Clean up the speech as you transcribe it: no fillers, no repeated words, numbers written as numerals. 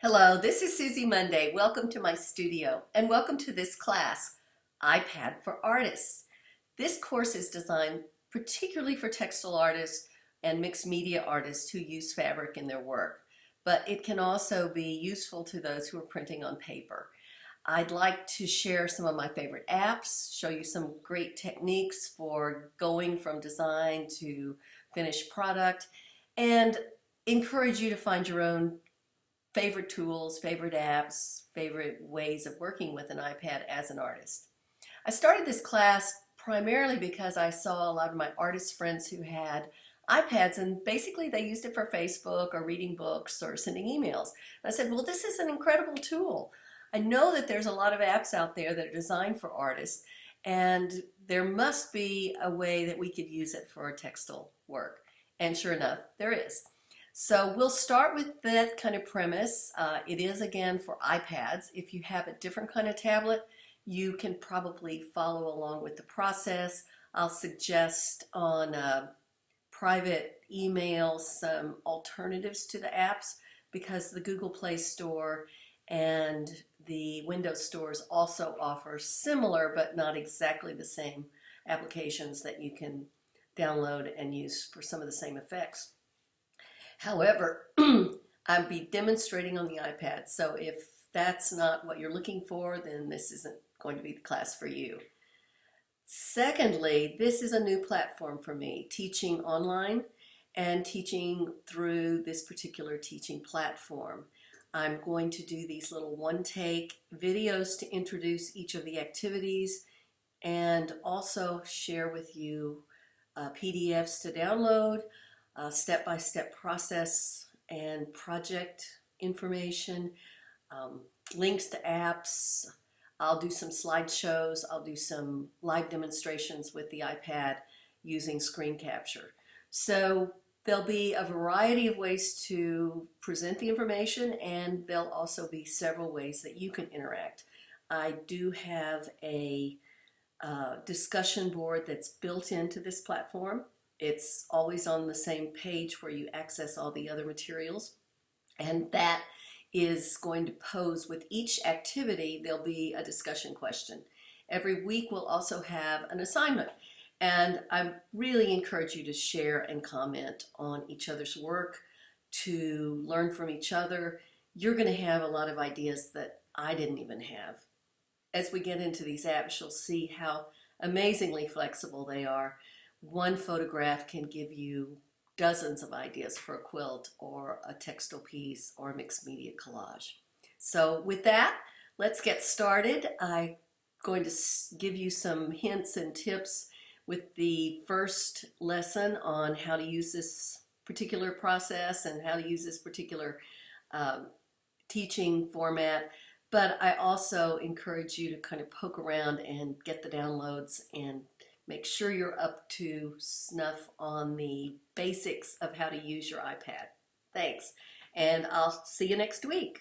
Hello, this is Susie Monday. Welcome to my studio and welcome to this class, iPad for Artists. This course is designed particularly for textile artists and mixed media artists who use fabric in their work, but it can also be useful to those who are printing on paper. I'd like to share some of my favorite apps, show you some great techniques for going from design to finished product, and encourage you to find your own favorite tools, favorite apps, favorite ways of working with an iPad as an artist. I started this class primarily because I saw a lot of my artist friends who had iPads and basically they used it for Facebook or reading books or sending emails. And I said, well, this is an incredible tool. I know that there's a lot of apps out there that are designed for artists, and there must be a way that we could use it for textile work. And sure enough, there is. So we'll start with that kind of premise. It is again for iPads. If you have a different kind of tablet, you can probably follow along with the process. I'll suggest on private email some alternatives to the apps because the Google Play Store and the Windows stores also offer similar but not exactly the same applications that you can download and use for some of the same effects. However, I'll be demonstrating on the iPad, so if that's not what you're looking for, then this isn't going to be the class for you. Secondly, this is a new platform for me, teaching online and teaching through this particular teaching platform. I'm going to do these little one-take videos to introduce each of the activities and also share with you PDFs to download, step-by-step process and project information, links to apps. I'll do some slideshows. I'll do some live demonstrations with the iPad using screen capture. So there'll be a variety of ways to present the information, and there'll also be several ways that you can interact. I do have a discussion board that's built into this platform. It's always on the same page where you access all the other materials, and that is going to pose with each activity. There'll be a discussion question. Every week we'll also have an assignment, and I really encourage you to share and comment on each other's work, to learn from each other. You're going to have a lot of ideas that I didn't even have. As we get into these apps, you'll see how amazingly flexible they are. One photograph can give you dozens of ideas for a quilt or a textile piece or a mixed media collage. So with that, let's get started. I'm going to give you some hints and tips with the first lesson on how to use this particular process and how to use this particular teaching format. But I also encourage you to kind of poke around and get the downloads and make sure you're up to snuff on the basics of how to use your iPad. Thanks, and I'll see you next week.